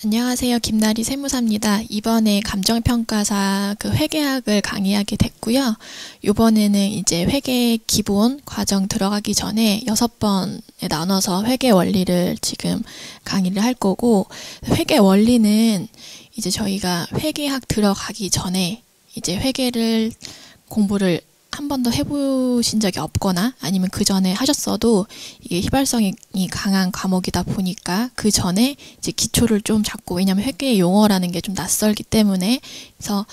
안녕하세요. 김나리 세무사입니다. 이번에 감정평가사 회계학을 강의하게 됐고요. 이번에는 이제 회계 기본 과정 들어가기 전에 6번에 나눠서 회계 원리를 지금 강의를 할 거고, 회계 원리는 이제 저희가 회계학 들어가기 전에 이제 회계를 공부를 한 번도 해보신 적이 없거나 아니면 그 전에 하셨어도 이게 휘발성이 강한 과목이다 보니까 그 전에 이제 기초를 좀 잡고, 왜냐면 회계 용어라는 게 좀 낯설기 때문에, 그래서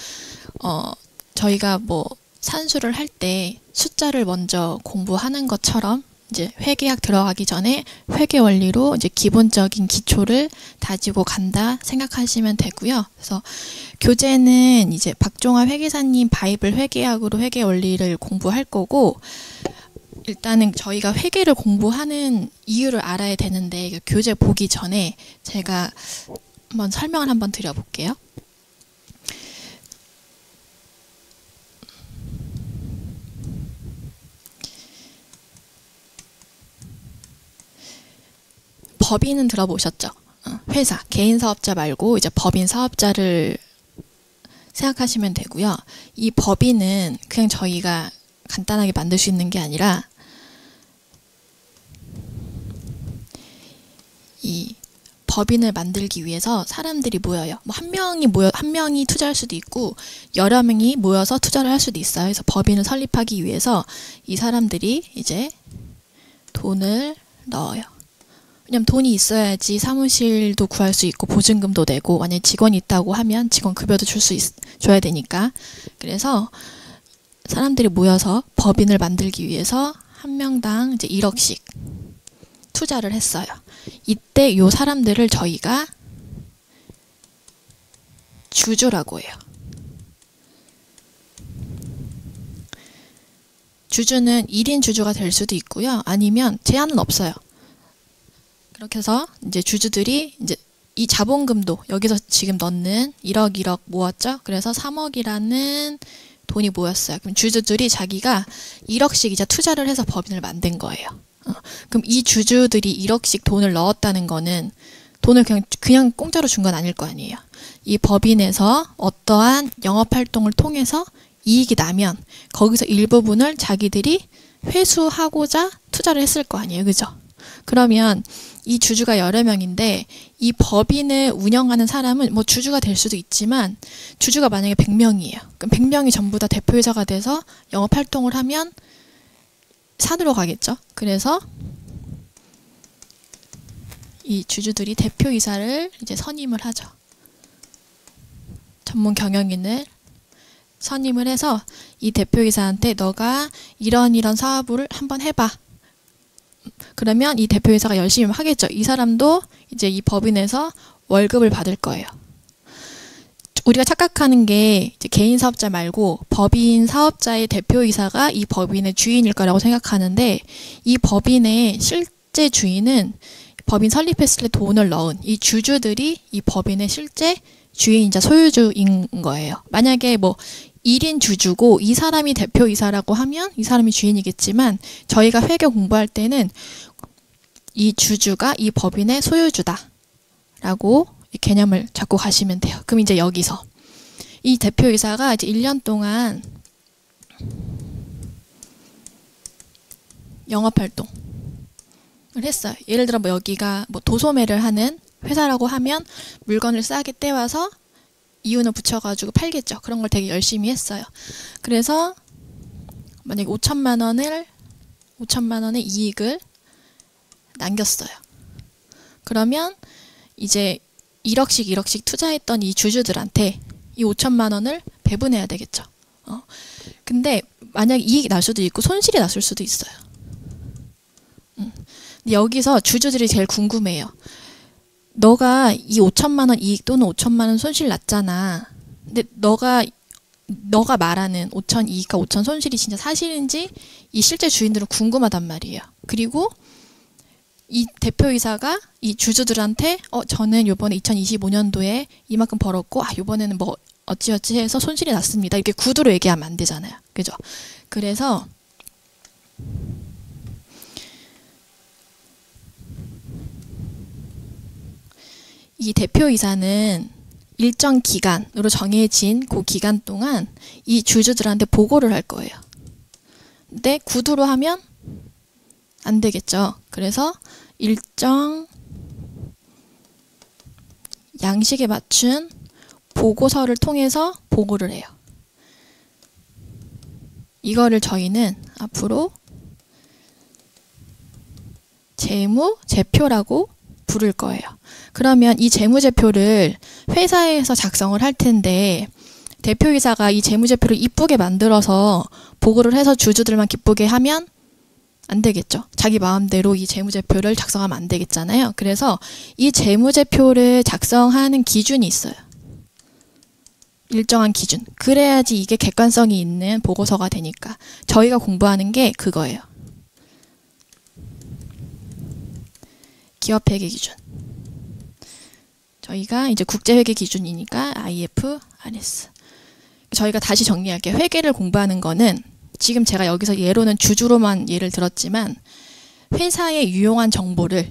저희가 뭐 산수를 할 때 숫자를 먼저 공부하는 것처럼 이제 회계학 들어가기 전에 회계 원리로 이제 기본적인 기초를 다지고 간다 생각하시면 되고요. 그래서 교재는 이제 박종화 회계사님 바이블 회계학으로 회계 원리를 공부할 거고, 일단은 저희가 회계를 공부하는 이유를 알아야 되는데, 교재 보기 전에 제가 한번 설명을 한번 드려볼게요. 법인은 들어보셨죠? 회사, 개인 사업자 말고 이제 법인 사업자를 생각하시면 되고요. 이 법인은 그냥 저희가 간단하게 만들 수 있는 게 아니라, 이 법인을 만들기 위해서 사람들이 모여요. 뭐 한 명이 투자할 수도 있고 여러 명이 모여서 투자를 할 수도 있어요. 그래서 법인을 설립하기 위해서 이 사람들이 이제 돈을 넣어요. 왜냐면 돈이 있어야지 사무실도 구할 수 있고 보증금도 내고, 만약에 직원이 있다고 하면 직원 급여도 줘야 되니까. 그래서 사람들이 모여서 법인을 만들기 위해서 한 명당 이제 1억씩 투자를 했어요. 이때 요 사람들을 저희가 주주라고 해요. 주주는 1인 주주가 될 수도 있고요. 아니면 제한은 없어요. 그렇게 해서 이제 주주들이 이제 이 자본금도 여기서 지금 넣는 1억 모았죠. 그래서 3억이라는 돈이 모였어요. 그럼 주주들이 자기가 1억씩 이제 투자를 해서 법인을 만든 거예요. 그럼 이 주주들이 1억씩 돈을 넣었다는 거는 돈을 그냥 공짜로 준 건 아닐 거 아니에요. 이 법인에서 어떠한 영업활동을 통해서 이익이 나면 거기서 일부분을 자기들이 회수하고자 투자를 했을 거 아니에요. 그죠? 그러면 이 주주가 여러 명인데, 이 법인을 운영하는 사람은 뭐 주주가 될 수도 있지만, 주주가 만약에 100명이에요. 그럼 100명이 전부 다 대표이사가 돼서 영업활동을 하면 산으로 가겠죠. 그래서 이 주주들이 대표이사를 이제 선임을 하죠. 전문 경영인을 선임을 해서 이 대표이사한테 너가 이런 사업을 한번 해봐. 그러면 이 대표이사가 열심히 하겠죠. 이 사람도 이제 이 법인에서 월급을 받을 거예요. 우리가 착각하는 게 이제 개인 사업자 말고 법인 사업자의 대표이사가 이 법인의 주인일 거라고 생각하는데, 이 법인의 실제 주인은 법인 설립했을 때 돈을 넣은 이 주주들이 이 법인의 실제 주인이자 소유주인 거예요. 만약에 뭐 1인 주주고 이 사람이 대표이사라고 하면 이 사람이 주인이겠지만, 저희가 회계 공부할 때는 이 주주가 이 법인의 소유주다 라고 이 개념을 잡고 가시면 돼요. 그럼 이제 여기서 이 대표이사가 이제 1년 동안 영업활동을 했어요. 예를 들어 뭐 여기가 뭐 도소매를 하는 회사라고 하면 물건을 싸게 떼와서 이윤을 붙여가지고 팔겠죠. 그런 걸 되게 열심히 했어요. 그래서 만약에 5천만 원의 이익을 남겼어요. 그러면 이제 1억씩 투자했던 이 주주들한테 이 5천만 원을 배분해야 되겠죠. 근데 만약에 이익이 날 수도 있고 손실이 났을 수도 있어요. 근데 여기서 주주들이 제일 궁금해요. 너가 이 5천만 원 이익 또는 5천만 원 손실 났잖아. 근데 너가 말하는 5천 이익과 5천 손실이 진짜 사실인지 이 실제 주인들은 궁금하단 말이에요. 그리고 이 대표이사가 이 주주들한테 저는 요번에 2025년도에 이만큼 벌었고 요번에는 뭐 어찌어찌 해서 손실이 났습니다. 이렇게 구두로 얘기하면 안 되잖아요. 그죠? 그래서 이 대표이사는 일정 기간으로 정해진 그 기간 동안 이 주주들한테 보고를 할 거예요. 근데 구두로 하면 안 되겠죠. 그래서 일정 양식에 맞춘 보고서를 통해서 보고를 해요. 이거를 저희는 앞으로 재무제표라고 부를 거예요. 그러면 이 재무제표를 회사에서 작성을 할 텐데 대표이사가 이 재무제표를 이쁘게 만들어서 보고를 해서 주주들만 기쁘게 하면 안 되겠죠. 자기 마음대로 이 재무제표를 작성하면 안 되겠잖아요. 그래서 이 재무제표를 작성하는 기준이 있어요. 일정한 기준. 그래야지 이게 객관성이 있는 보고서가 되니까. 저희가 공부하는 게 그거예요. 기업회계 기준. 저희가 이제 국제회계 기준이니까 IFRS. 저희가 다시 정리할게요. 회계를 공부하는 거는 지금 제가 여기서 예로는 주주로만 예를 들었지만 회사의 유용한 정보를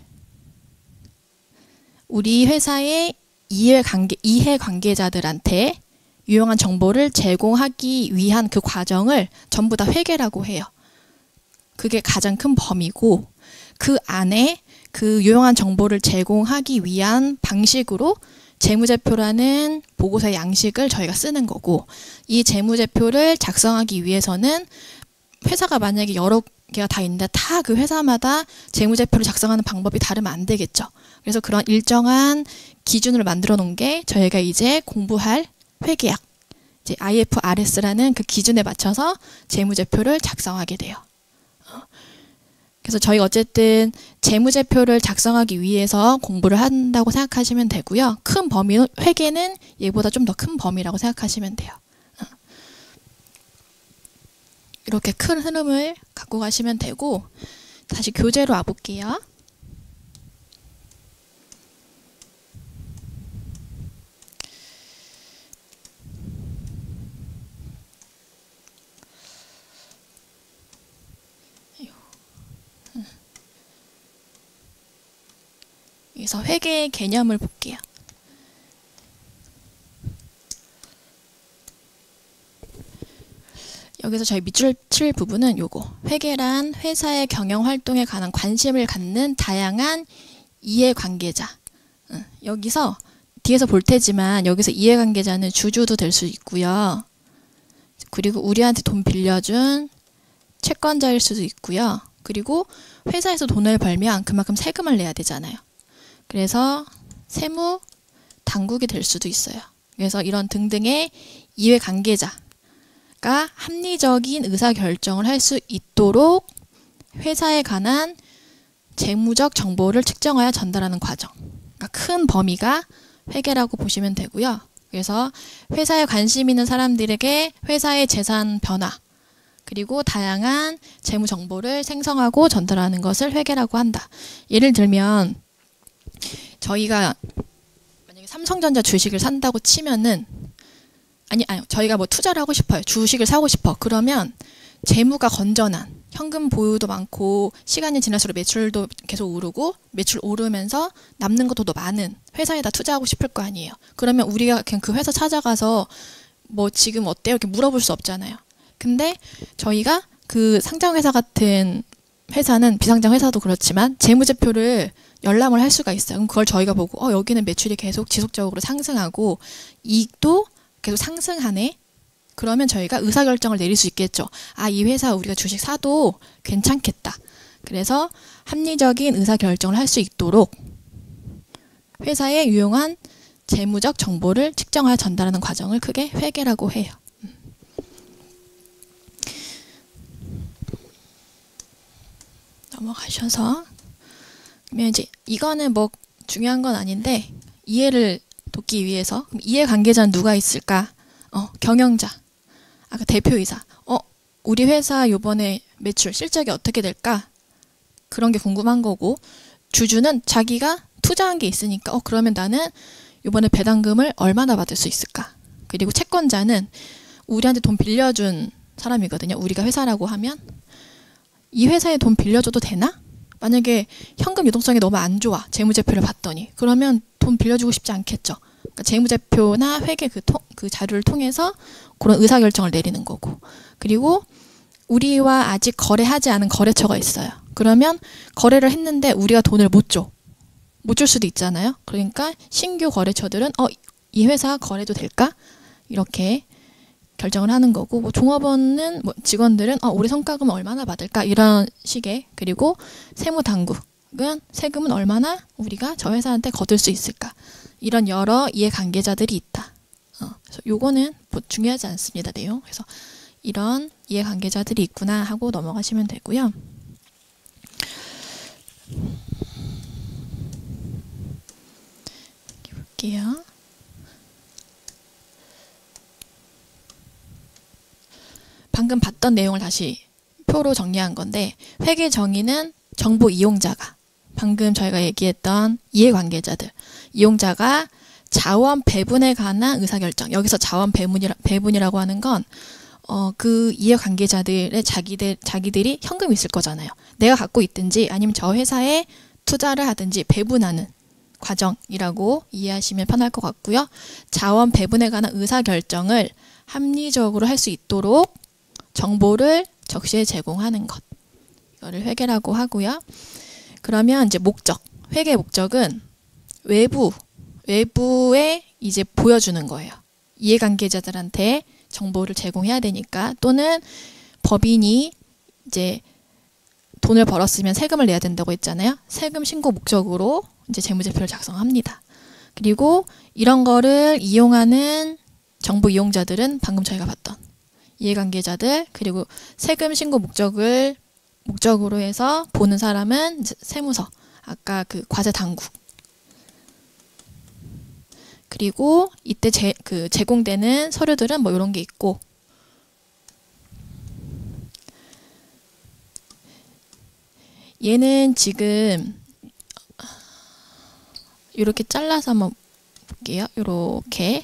우리 회사의 이해관계자들한테 유용한 정보를 제공하기 위한 그 과정을 전부 다 회계라고 해요. 그게 가장 큰 범위고 그 안에 그 유용한 정보를 제공하기 위한 방식으로 재무제표라는 보고서의 양식을 저희가 쓰는 거고 이 재무제표를 작성하기 위해서는 회사가 만약에 여러 개가 다 있는데 다 그 회사마다 재무제표를 작성하는 방법이 다르면 안 되겠죠. 그래서 그런 일정한 기준을 만들어 놓은 게 저희가 이제 공부할 회계학, 이제 IFRS라는 그 기준에 맞춰서 재무제표를 작성하게 돼요. 그래서 저희가 어쨌든 재무제표를 작성하기 위해서 공부를 한다고 생각하시면 되고요. 큰 범위는 회계는 얘보다 좀 더 큰 범위라고 생각하시면 돼요. 이렇게 큰 흐름을 갖고 가시면 되고 다시 교재로 와볼게요. 여기서 회계의 개념을 볼게요. 여기서 저희 밑줄 칠 부분은 요거. 회계란 회사의 경영 활동에 관한 관심을 갖는 다양한 이해관계자. 여기서 뒤에서 볼 테지만 여기서 이해관계자는 주주도 될 수 있고요. 그리고 우리한테 돈 빌려준 채권자일 수도 있고요. 그리고 회사에서 돈을 벌면 그만큼 세금을 내야 되잖아요. 그래서 세무 당국이 될 수도 있어요. 그래서 이런 등등의 이해관계자가 합리적인 의사결정을 할 수 있도록 회사에 관한 재무적 정보를 측정하여 전달하는 과정. 그러니까 큰 범위가 회계라고 보시면 되고요. 그래서 회사에 관심 있는 사람들에게 회사의 재산 변화 그리고 다양한 재무 정보를 생성하고 전달하는 것을 회계라고 한다. 예를 들면 저희가 만약에 삼성전자 주식을 산다고 치면은 아니요 저희가 뭐 투자를 하고 싶어요. 주식을 사고 싶어. 그러면 재무가 건전한 현금 보유도 많고 시간이 지날수록 매출도 계속 오르고 매출 오르면서 남는 것도 더 많은 회사에다 투자하고 싶을 거 아니에요. 그러면 우리가 그냥 그 회사 찾아가서 뭐 지금 어때요? 이렇게 물어볼 수 없잖아요. 근데 저희가 그 상장회사 같은 회사는 비상장 회사도 그렇지만 재무제표를 열람을 할 수가 있어요. 그럼 그걸 저희가 보고 여기는 매출이 계속 지속적으로 상승하고 이익도 계속 상승하네. 그러면 저희가 의사결정을 내릴 수 있겠죠. 이 회사 우리가 주식 사도 괜찮겠다. 그래서 합리적인 의사결정을 할 수 있도록 회사에 유용한 재무적 정보를 측정하여 전달하는 과정을 크게 회계라고 해요. 넘어가셔서 그러면 이제 이거는 뭐 중요한 건 아닌데 이해를 돕기 위해서 이해관계자는 누가 있을까? 경영자, 아까 대표이사. 우리 회사 요번에 매출 실적이 어떻게 될까? 그런 게 궁금한 거고 주주는 자기가 투자한 게 있으니까 그러면 나는 요번에 배당금을 얼마나 받을 수 있을까? 그리고 채권자는 우리한테 돈 빌려준 사람이거든요. 우리가 회사라고 하면 이 회사에 돈 빌려줘도 되나? 만약에 현금 유동성이 너무 안 좋아. 재무제표를 봤더니. 그러면 돈 빌려주고 싶지 않겠죠. 그러니까 재무제표나 회계 그 자료를 통해서 그런 의사결정을 내리는 거고. 그리고 우리와 아직 거래하지 않은 거래처가 있어요. 그러면 거래를 했는데 우리가 돈을 못 줘. 못 줄 수도 있잖아요. 그러니까 신규 거래처들은 이 회사 거래도 될까? 이렇게 결정을 하는 거고, 뭐 종업원은 직원들은 우리 성과금 얼마나 받을까? 이런 식의. 그리고 세무당국은 세금은 얼마나 우리가 저 회사한테 거둘 수 있을까? 이런 여러 이해관계자들이 있다. 그래서 요거는 뭐 중요하지 않습니다, 내용. 그래서 이런 이해관계자들이 있구나 하고 넘어가시면 되고요. 볼게요. 방금 봤던 내용을 다시 표로 정리한 건데, 회계 정의는 정보 이용자가, 방금 저희가 얘기했던 이해관계자들, 이용자가 자원 배분에 관한 의사결정, 여기서 자원 배분이라고 하는 건 그 이해관계자들의 자기들이 현금이 있을 거잖아요. 내가 갖고 있든지 아니면 저 회사에 투자를 하든지 배분하는 과정이라고 이해하시면 편할 것 같고요. 자원 배분에 관한 의사결정을 합리적으로 할 수 있도록 정보를 적시에 제공하는 것. 이거를 회계라고 하고요. 그러면 이제 목적. 회계 목적은 외부에 이제 보여주는 거예요. 이해관계자들한테 정보를 제공해야 되니까, 또는 법인이 이제 돈을 벌었으면 세금을 내야 된다고 했잖아요. 세금 신고 목적으로 이제 재무제표를 작성합니다. 그리고 이런 거를 이용하는 정보 이용자들은 방금 저희가 봤던 이해관계자들, 그리고 세금 신고 목적으로 해서 보는 사람은 세무서, 아까 그 과세 당국. 그리고 이때 제공되는 서류들은 뭐 이런 게 있고, 얘는 지금 이렇게 잘라서 한번 볼게요. 이렇게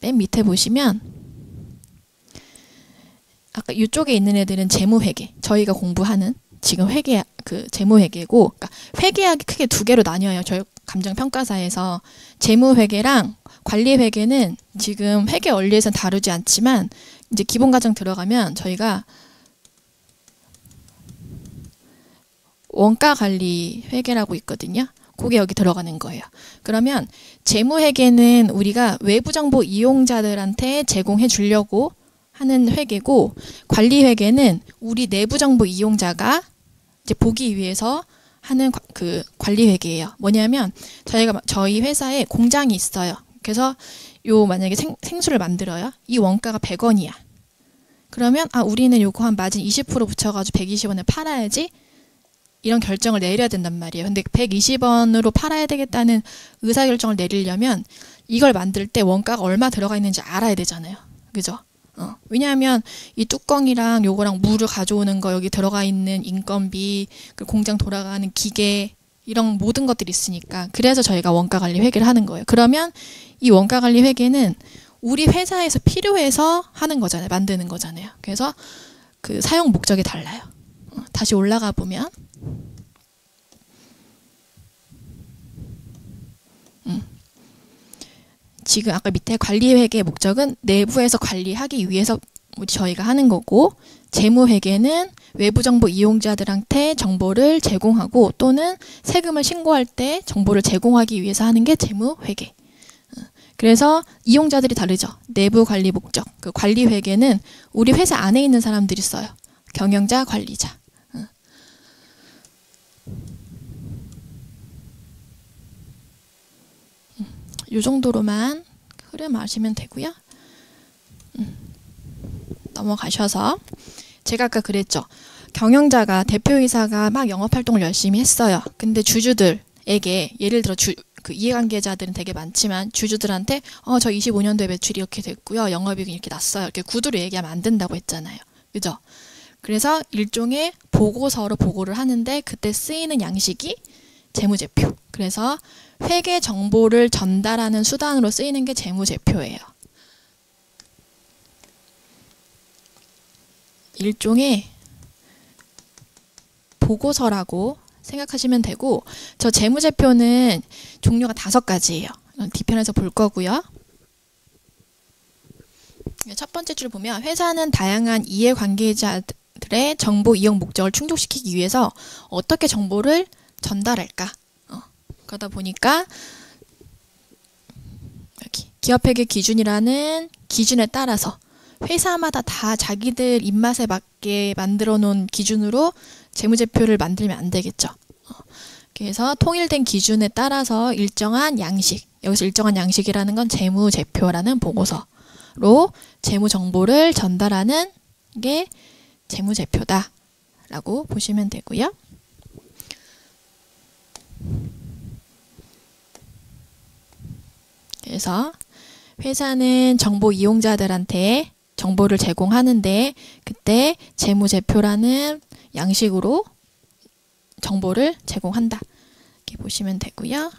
맨 밑에 보시면 아까 이쪽에 있는 애들은 재무회계, 저희가 공부하는 지금 재무회계고, 그러니까 회계학이 크게 두 개로 나뉘어요. 저희 감정평가사에서 재무회계랑 관리회계는 지금 회계 원리에서는 다루지 않지만, 이제 기본과정 들어가면 저희가 원가관리회계라고 있거든요. 그게 여기 들어가는 거예요. 그러면 재무회계는 우리가 외부정보 이용자들한테 제공해 주려고 하는 회계고, 관리회계는 우리 내부정보 이용자가 이제 보기 위해서 하는 그 관리회계예요. 뭐냐면 저희 회사에 공장이 있어요. 그래서 만약에 생수를 만들어요. 이 원가가 100원이야. 그러면 우리는 요거 한 마진 20% 붙여가지고 120원에 팔아야지, 이런 결정을 내려야 된단 말이에요. 근데 120원으로 팔아야 되겠다는 의사결정을 내리려면 이걸 만들 때 원가가 얼마 들어가 있는지 알아야 되잖아요. 그죠? 왜냐하면 이 뚜껑이랑 요거랑 물을 가져오는 거, 여기 들어가 있는 인건비, 공장 돌아가는 기계, 이런 모든 것들이 있으니까. 그래서 저희가 원가관리 회계를 하는 거예요. 그러면 이 원가관리 회계는 우리 회사에서 필요해서 하는 거잖아요. 만드는 거잖아요. 그래서 그 사용 목적이 달라요. 다시 올라가 보면 지금 아까 밑에 관리회계의 목적은 내부에서 관리하기 위해서 저희가 하는 거고, 재무회계는 외부정보 이용자들한테 정보를 제공하고, 또는 세금을 신고할 때 정보를 제공하기 위해서 하는 게 재무회계. 그래서 이용자들이 다르죠. 내부 관리 목적. 그 관리회계는 우리 회사 안에 있는 사람들이 써요. 경영자, 관리자. 이 정도로만 흐름 아시면 되고요. 넘어가셔서 제가 아까 그랬죠. 경영자가, 대표이사가 막 영업활동을 열심히 했어요. 근데 주주들에게, 예를 들어 그 이해관계자들은 되게 많지만 주주들한테 저 25년도에 매출이 이렇게 됐고요. 영업이익이 이렇게 났어요. 이렇게 구두로 얘기하면 안 된다고 했잖아요. 그죠? 그래서 일종의 보고서로 보고를 하는데, 그때 쓰이는 양식이 재무제표. 그래서 회계 정보를 전달하는 수단으로 쓰이는 게 재무제표예요. 일종의 보고서라고 생각하시면 되고, 저 재무제표는 종류가 5가지예요. 뒤편에서 볼 거고요. 첫 번째 줄 보면 회사는 다양한 이해관계자들의 정보 이용 목적을 충족시키기 위해서 어떻게 정보를 전달할까? 그러다 보니까 여기 기업회계 기준이라는 기준에 따라서 회사마다 다 자기들 입맛에 맞게 만들어 놓은 기준으로 재무제표를 만들면 안 되겠죠. 그래서 통일된 기준에 따라서 일정한 양식, 여기서 일정한 양식이라는 건 재무제표라는 보고서로 재무 정보를 전달하는 게 재무제표다 라고 보시면 되고요. 그래서 회사는 정보 이용자들한테 정보를 제공하는데 그때 재무제표라는 양식으로 정보를 제공한다. 이렇게 보시면 되고요.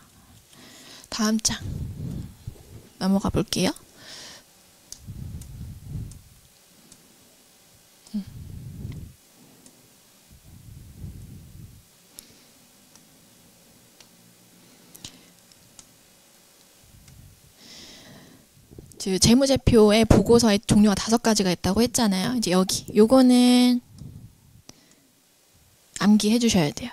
다음 장 넘어가 볼게요. 재무제표의 보고서의 종류가 5가지가 있다고 했잖아요. 이제 여기 요거는 암기해 주셔야 돼요.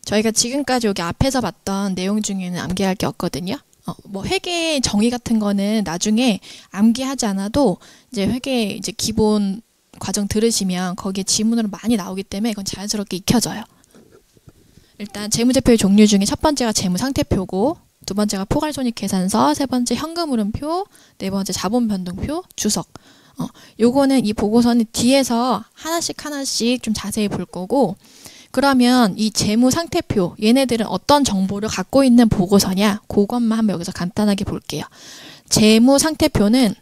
저희가 지금까지 여기 앞에서 봤던 내용 중에는 암기할 게 없거든요. 뭐 회계 정의 같은 거는 나중에 암기하지 않아도 이제 회계 이제 기본 과정 들으시면 거기에 지문으로 많이 나오기 때문에 그건 자연스럽게 익혀져요. 일단 재무제표의 종류 중에 첫 번째가 재무상태표고, 두 번째가 포괄손익계산서, 세 번째 현금흐름표, 네 번째 자본변동표, 주석. 요거는 이 보고서는 뒤에서 하나씩 좀 자세히 볼 거고, 그러면 이 재무상태표, 얘네들은 어떤 정보를 갖고 있는 보고서냐? 그것만 한번 여기서 간단하게 볼게요. 재무상태표는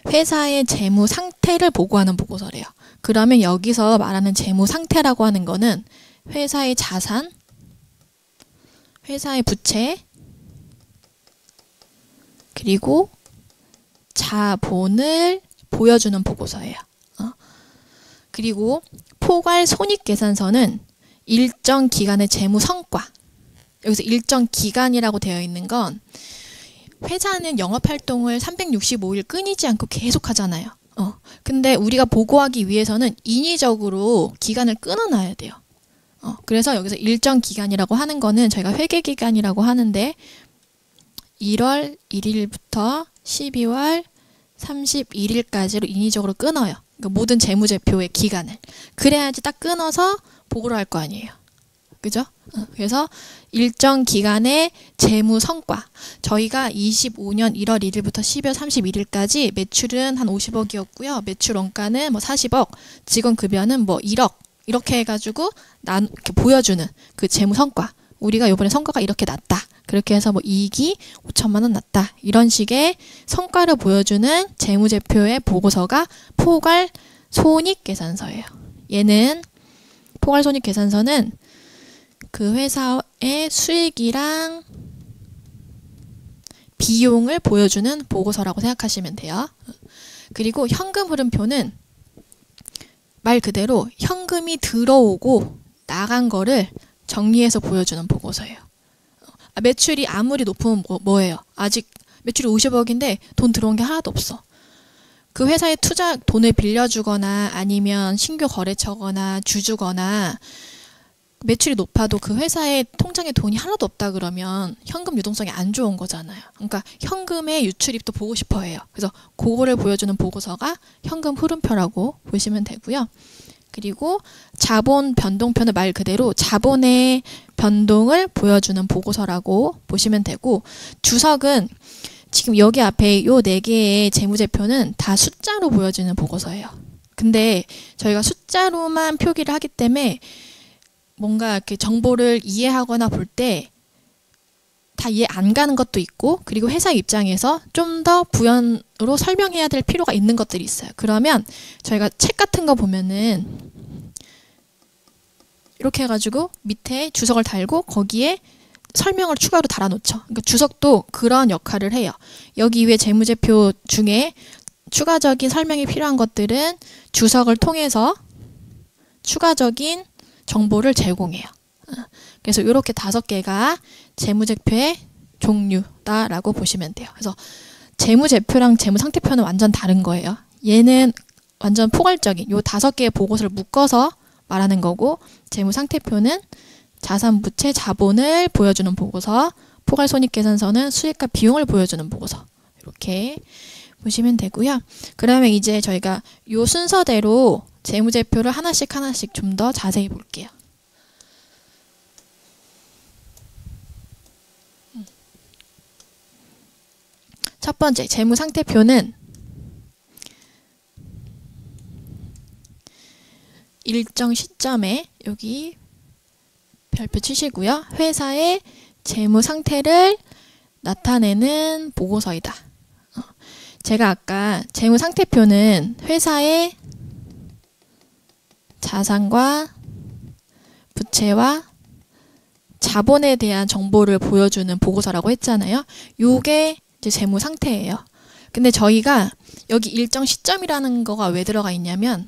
회사의 재무 상태를 보고하는 보고서래요. 그러면 여기서 말하는 재무 상태라고 하는 거는 회사의 자산, 회사의 부채, 그리고 자본을 보여주는 보고서예요. 그리고 포괄손익계산서는 일정 기간의 재무 성과, 여기서 일정 기간이라고 되어 있는 건 회사는 영업활동을 365일 끊이지 않고 계속 하잖아요. 근데 우리가 보고하기 위해서는 인위적으로 기간을 끊어놔야 돼요. 그래서 여기서 일정 기간이라고 하는 거는 저희가 회계기간이라고 하는데 1월 1일부터 12월 31일까지로 인위적으로 끊어요. 그러니까 모든 재무제표의 기간을. 그래야지 딱 끊어서 보고를 할 거 아니에요. 그죠? 그래서 일정 기간의 재무 성과. 저희가 25년 1월 1일부터 12월 31일까지 매출은 한 50억이었고요. 매출 원가는 뭐 40억, 직원급여는 뭐 1억. 이렇게 해가지고 이렇게 보여주는 그 재무 성과. 우리가 이번에 성과가 이렇게 났다. 그렇게 해서 뭐 이익이 5천만 원 났다. 이런 식의 성과를 보여주는 재무제표의 보고서가 포괄손익계산서예요. 얘는 포괄손익계산서는 그 회사의 수익이랑 비용을 보여주는 보고서라고 생각하시면 돼요. 그리고 현금흐름표는 말 그대로 현금이 들어오고 나간 거를 정리해서 보여주는 보고서예요. 매출이 아무리 높으면 뭐예요? 아직 매출이 50억인데 돈 들어온 게 하나도 없어. 그 회사에 돈을 빌려주거나 아니면 신규 거래처거나 주주거나 매출이 높아도 그 회사의 통장에 돈이 하나도 없다 그러면 현금 유동성이 안 좋은 거잖아요. 그러니까 현금의 유출입도 보고 싶어 해요. 그래서 그거를 보여주는 보고서가 현금 흐름표라고 보시면 되고요. 그리고 자본 변동표는 말 그대로 자본의 변동을 보여주는 보고서라고 보시면 되고, 주석은 지금 여기 앞에 요 4개의 재무제표는 다 숫자로 보여지는 보고서예요. 근데 저희가 숫자로만 표기를 하기 때문에 뭔가 이렇게 정보를 이해하거나 볼 때 다 이해 안 가는 것도 있고, 그리고 회사 입장에서 좀 더 부연으로 설명해야 될 필요가 있는 것들이 있어요. 그러면 저희가 책 같은 거 보면은 이렇게 해가지고 밑에 주석을 달고 거기에 설명을 추가로 달아놓죠. 그러니까 주석도 그런 역할을 해요. 여기 위에 재무제표 중에 추가적인 설명이 필요한 것들은 주석을 통해서 추가적인 정보를 제공해요. 그래서 이렇게 5개가 재무제표의 종류다라고 보시면 돼요. 그래서 재무제표랑 재무상태표는 완전 다른 거예요. 얘는 완전 포괄적인 요 5개의 보고서를 묶어서 말하는 거고, 재무상태표는 자산, 부채, 자본을 보여주는 보고서, 포괄손익계산서는 수익과 비용을 보여주는 보고서, 이렇게 보시면 되고요. 그러면 이제 저희가 요 순서대로 재무제표를 하나씩 좀 더 자세히 볼게요. 첫 번째, 재무상태표는 일정 시점에 여기 별표 치시고요. 회사의 재무 상태를 나타내는 보고서이다. 제가 아까 재무 상태표는 회사의 자산과 부채와 자본에 대한 정보를 보여주는 보고서라고 했잖아요. 요게 이제 재무 상태예요. 근데 저희가 여기 일정 시점이라는 거가 왜 들어가 있냐면,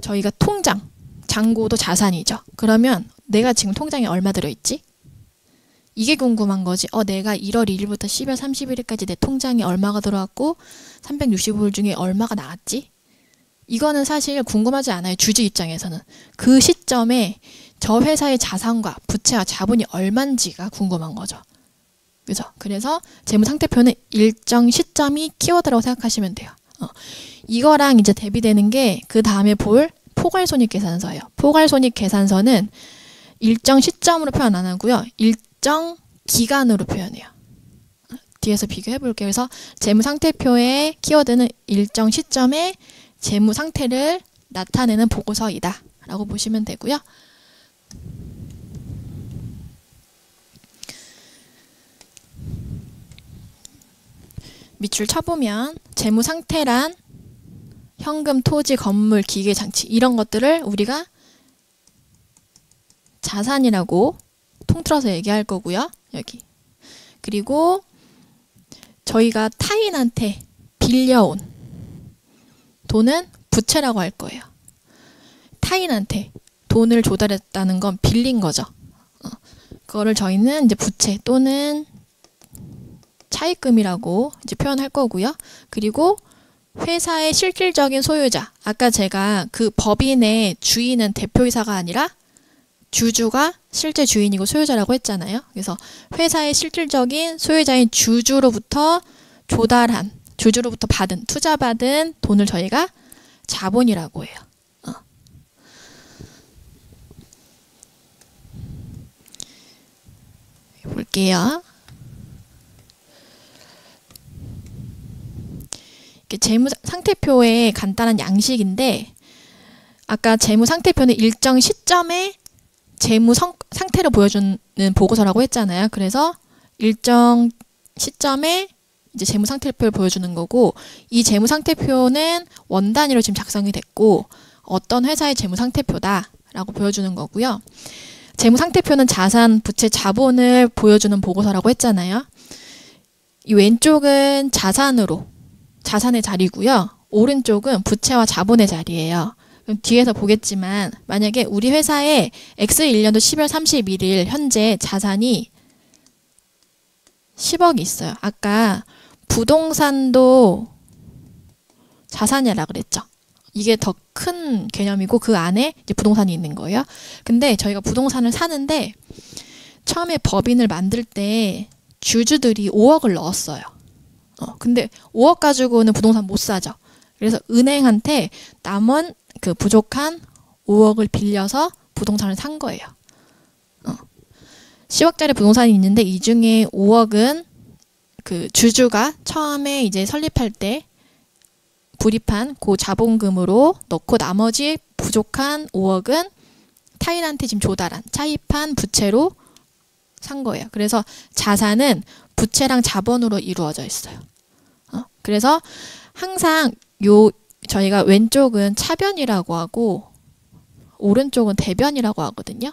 저희가 통장, 잔고도 자산이죠. 그러면 내가 지금 통장에 얼마 들어있지? 이게 궁금한 거지. 내가 1월 1일부터 12월 31일까지 내 통장에 얼마가 들어왔고 365일 중에 얼마가 나왔지? 이거는 사실 궁금하지 않아요. 주주 입장에서는. 그 시점에 저 회사의 자산과 부채와 자본이 얼만지가 궁금한 거죠. 그죠? 그래서 재무상태표는 일정 시점이 키워드라고 생각하시면 돼요. 이거랑 이제 대비되는 게 그 다음에 볼 포괄손익계산서예요. 포괄손익계산서는 일정 시점으로 표현 안 하고요. 일정 기간으로 표현해요. 뒤에서 비교해 볼게요. 그래서 재무상태표의 키워드는 일정 시점에 재무상태를 나타내는 보고서이다 라고 보시면 되고요. 밑줄 쳐보면 재무상태란 현금, 토지, 건물, 기계, 장치 이런 것들을 우리가 자산이라고 통틀어서 얘기할 거고요. 여기. 그리고 저희가 타인한테 빌려온 돈은 부채라고 할 거예요. 타인한테 돈을 조달했다는 건 빌린 거죠. 그거를 저희는 이제 부채 또는 차입금이라고 이제 표현할 거고요. 그리고 회사의 실질적인 소유자, 아까 제가 그 법인의 주인은 대표이사가 아니라 주주가 실제 주인이고 소유자라고 했잖아요. 그래서 회사의 실질적인 소유자인 주주로부터 주주로부터 받은, 투자받은 돈을 저희가 자본이라고 해요. 볼게요. 재무상태표의 간단한 양식인데, 아까 재무상태표는 일정 시점에 재무 상태를 보여주는 보고서라고 했잖아요. 그래서 일정 시점에 이제 재무상태표를 보여주는 거고, 이 재무상태표는 원 단위로 지금 작성이 됐고 어떤 회사의 재무상태표다 라고 보여주는 거고요. 재무상태표는 자산, 부채, 자본을 보여주는 보고서라고 했잖아요. 이 왼쪽은 자산의 자리고요. 오른쪽은 부채와 자본의 자리예요. 그럼 뒤에서 보겠지만 만약에 우리 회사에 X1년도 12월 31일 현재 자산이 10억이 있어요. 아까 부동산도 자산이라 그랬죠. 이게 더 큰 개념이고 그 안에 이제 부동산이 있는 거예요. 근데 저희가 부동산을 사는데 처음에 법인을 만들 때 주주들이 5억을 넣었어요. 근데 5억 가지고는 부동산 못 사죠. 그래서 은행한테 남은 그 부족한 5억을 빌려서 부동산을 산 거예요. 10억짜리 부동산이 있는데 이 중에 5억은 그 주주가 처음에 이제 설립할 때 불입한 그 자본금으로 넣고 나머지 부족한 5억은 타인한테 지금 조달한 차입한 부채로 산 거예요. 그래서 자산은 부채랑 자본으로 이루어져 있어요. 그래서 항상 저희가 왼쪽은 차변이라고 하고 오른쪽은 대변이라고 하거든요.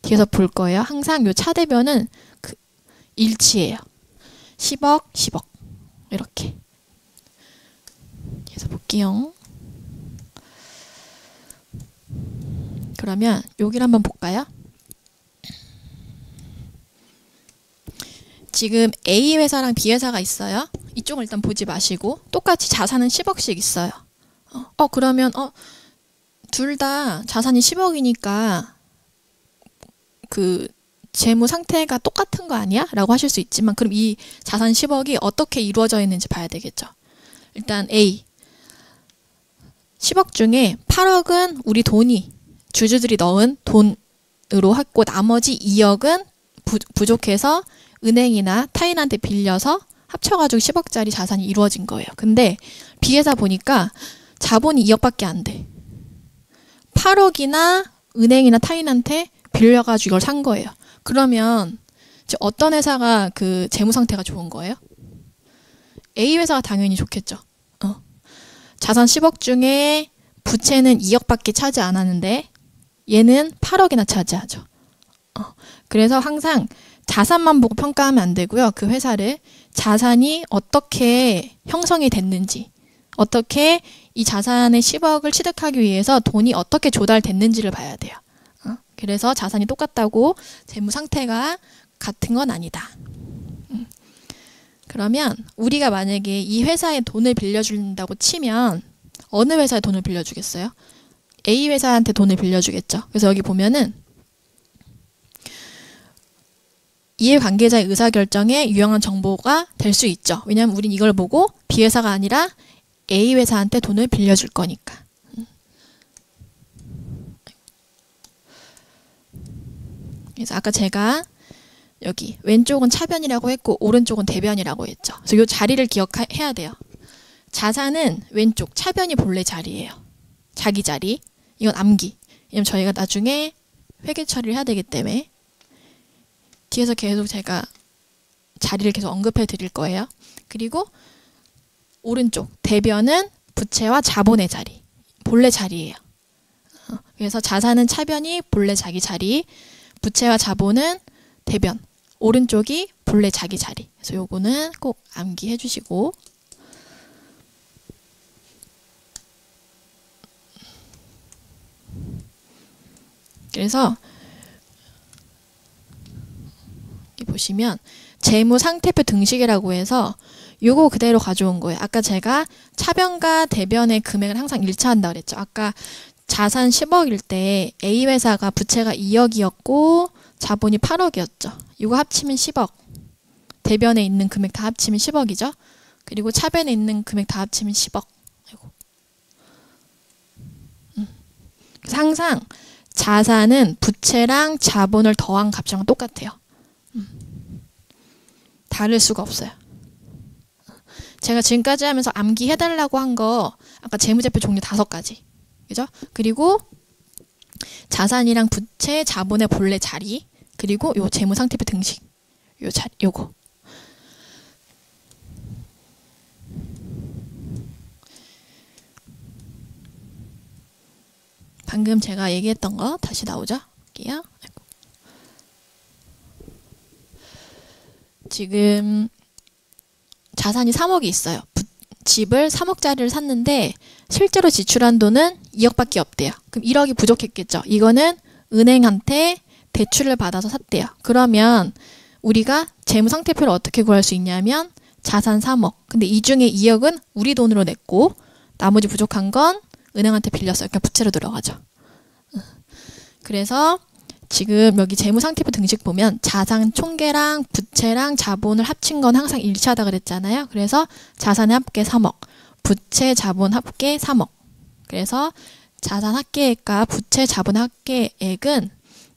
뒤에서 볼 거예요. 항상 요 차대변은 일치해요. 10억, 10억 이렇게. 뒤에서 볼게요. 그러면 여기를 한번 볼까요? 지금 A 회사랑 B 회사가 있어요. 이쪽을 일단 보지 마시고 똑같이 자산은 10억씩 있어요. 그러면 둘 다 자산이 10억이니까 그 재무 상태가 똑같은 거 아니야? 라고 하실 수 있지만 그럼 이 자산 10억이 어떻게 이루어져 있는지 봐야 되겠죠. 일단 A 10억 중에 8억은 우리 돈이 주주들이 넣은 돈으로 했고 나머지 2억은 부족해서 은행이나 타인한테 빌려서 합쳐가지고 10억짜리 자산이 이루어진 거예요. 근데 B회사 보니까 자본이 2억밖에 안 돼. 8억이나 은행이나 타인한테 빌려가지고 이걸 산 거예요. 그러면 이제 어떤 회사가 그 재무 상태가 좋은 거예요? A 회사가 당연히 좋겠죠. 자산 10억 중에 부채는 2억밖에 차지 않았는데 얘는 8억이나 차지하죠. 그래서 항상 자산만 보고 평가하면 안 되고요. 그 회사를 자산이 어떻게 형성이 됐는지, 어떻게 이 자산의 10억을 취득하기 위해서 돈이 어떻게 조달됐는지를 봐야 돼요. 그래서 자산이 똑같다고 재무 상태가 같은 건 아니다. 그러면 우리가 만약에 이 회사에 돈을 빌려준다고 치면 어느 회사에 돈을 빌려주겠어요? A 회사한테 돈을 빌려주겠죠. 그래서 여기 보면은 이해관계자의 의사결정에 유용한 정보가 될 수 있죠. 왜냐하면 우린 이걸 보고 B 회사가 아니라 A 회사한테 돈을 빌려줄 거니까. 그래서 아까 제가 여기 왼쪽은 차변이라고 했고 오른쪽은 대변이라고 했죠. 그래서 이 자리를 기억해야 돼요. 자산은 왼쪽 차변이 본래 자리예요. 자기 자리. 이건 암기. 왜냐면 저희가 나중에 회계 처리를 해야 되기 때문에 뒤에서 계속 제가 자리를 계속 언급해 드릴 거예요. 그리고 오른쪽 대변은 부채와 자본의 자리. 본래 자리예요. 그래서 자산은 차변이 본래 자기 자리, 부채와 자본은 대변, 오른쪽이 본래 자기 자리. 그래서 요거는 꼭 암기해 주시고 그래서 여기 보시면 재무상태표 등식이라고 해서 요거 그대로 가져온 거예요. 아까 제가 차변과 대변의 금액을 항상 일치한다고 그랬죠. 아까 자산 10억일 때 A 회사가 부채가 2억이었고 자본이 8억이었죠. 이거 합치면 10억. 대변에 있는 금액 다 합치면 10억이죠. 그리고 차변에 있는 금액 다 합치면 10억. 아이고. 그래서 항상 자산은 부채랑 자본을 더한 값이랑 똑같아요. 다를 수가 없어요. 제가 지금까지 하면서 암기해달라고 한 거 아까 재무제표 종류 5가지. 그죠? 그리고 자산이랑 부채, 자본의 본래 자리, 그리고 요 재무상태표 등식, 요 자리, 요거. 방금 제가 얘기했던 거 다시 나오죠? 할게요. 지금 자산이 3억이 있어요. 집을 3억짜리를 샀는데 실제로 지출한 돈은 2억밖에 없대요. 그럼 1억이 부족했겠죠. 이거는 은행한테 대출을 받아서 샀대요. 그러면 우리가 재무상태표를 어떻게 구할 수 있냐면 자산 3억. 근데 이 중에 2억은 우리 돈으로 냈고 나머지 부족한 건 은행한테 빌렸어요. 그러니까 부채로 들어가죠. 그래서 지금 여기 재무상태표 등식 보면 자산 총계랑 부채랑 자본을 합친 건 항상 일치하다 그랬잖아요. 그래서 자산의 합계 3억, 부채 자본 합계 3억. 그래서 자산 합계액과 부채 자본 합계액은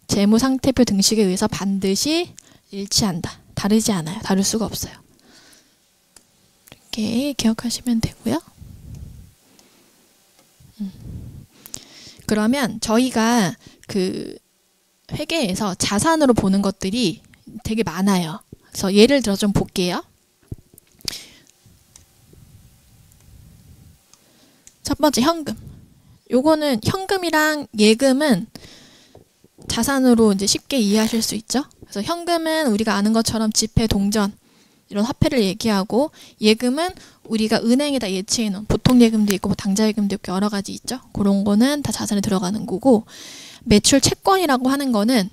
재무상태표 등식에 의해서 반드시 일치한다. 다르지 않아요. 다를 수가 없어요. 이렇게 기억하시면 되고요. 그러면 저희가 그 회계에서 자산으로 보는 것들이 되게 많아요. 그래서 예를 들어 좀 볼게요. 첫 번째 현금. 요거는 현금이랑 예금은 자산으로 이제 쉽게 이해하실 수 있죠. 그래서 현금은 우리가 아는 것처럼 지폐, 동전 이런 화폐를 얘기하고 예금은 우리가 은행에다 예치해 놓은 보통 예금도 있고 뭐 당좌 예금도 있고 여러 가지 있죠. 그런 거는 다 자산에 들어가는 거고 매출 채권이라고 하는 거는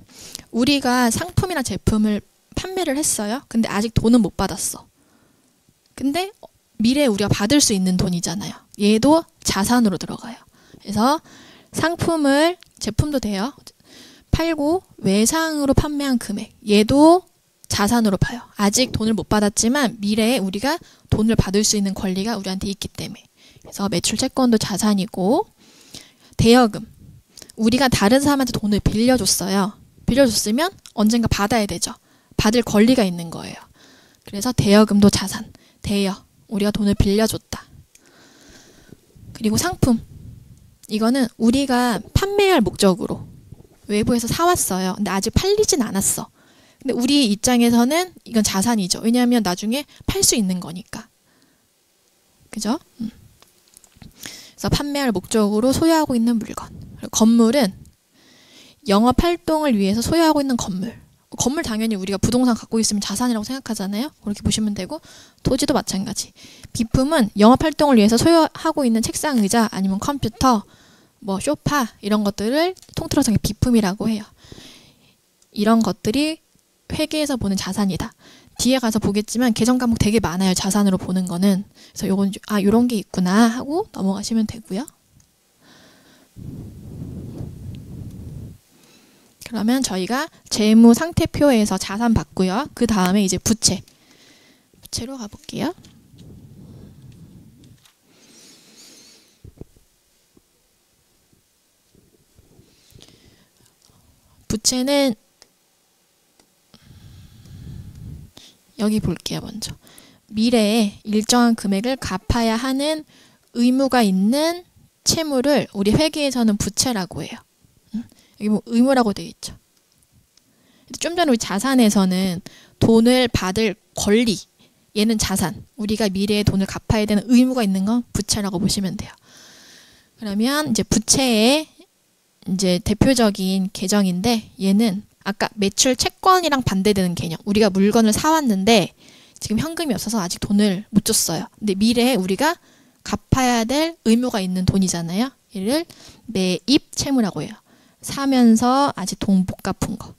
우리가 상품이나 제품을 판매를 했어요. 근데 아직 돈은 못 받았어. 근데 미래에 우리가 받을 수 있는 돈이잖아요. 얘도 자산으로 들어가요. 그래서 상품을, 제품도 돼요. 팔고 외상으로 판매한 금액, 얘도 자산으로 봐요. 아직 돈을 못 받았지만 미래에 우리가 돈을 받을 수 있는 권리가 우리한테 있기 때문에. 그래서 매출 채권도 자산이고, 대여금, 우리가 다른 사람한테 돈을 빌려줬어요. 빌려줬으면 언젠가 받아야 되죠. 받을 권리가 있는 거예요. 그래서 대여금도 자산, 대여, 우리가 돈을 빌려줬다. 그리고 상품, 이거는 우리가 판매할 목적으로 외부에서 사왔어요. 근데 아직 팔리진 않았어. 근데 우리 입장에서는 이건 자산이죠. 왜냐하면 나중에 팔 수 있는 거니까. 그죠? 그래서 판매할 목적으로 소유하고 있는 물건. 그리고 건물은 영업활동을 위해서 소유하고 있는 건물. 건물 당연히 우리가 부동산 갖고 있으면 자산이라고 생각하잖아요. 그렇게 보시면 되고, 토지도 마찬가지. 비품은 영업활동을 위해서 소유하고 있는 책상, 의자, 아니면 컴퓨터, 뭐 소파 이런 것들을 통틀어서 비품이라고 해요. 이런 것들이 회계에서 보는 자산이다. 뒤에 가서 보겠지만 계정 과목 되게 많아요. 자산으로 보는 거는. 그래서 요건 요런 게 있구나 하고 넘어가시면 되고요. 그러면 저희가 재무 상태표에서 자산 봤고요. 그 다음에 이제 부채로 가볼게요. 부채는 여기 볼게요. 먼저 미래에 일정한 금액을 갚아야 하는 의무가 있는 채무를 우리 회계에서는 부채라고 해요. 여기 뭐 의무라고 되어 있죠. 좀 전에 우리 자산에서는 돈을 받을 권리, 얘는 자산, 우리가 미래에 돈을 갚아야 되는 의무가 있는 건 부채라고 보시면 돼요. 그러면 이제 부채의 이제 대표적인 계정인데, 얘는 아까 매출 채권이랑 반대되는 개념. 우리가 물건을 사왔는데 지금 현금이 없어서 아직 돈을 못 줬어요. 근데 미래에 우리가 갚아야 될 의무가 있는 돈이잖아요. 얘를 매입 채무라고 해요. 사면서 아직 돈 못 갚은 거.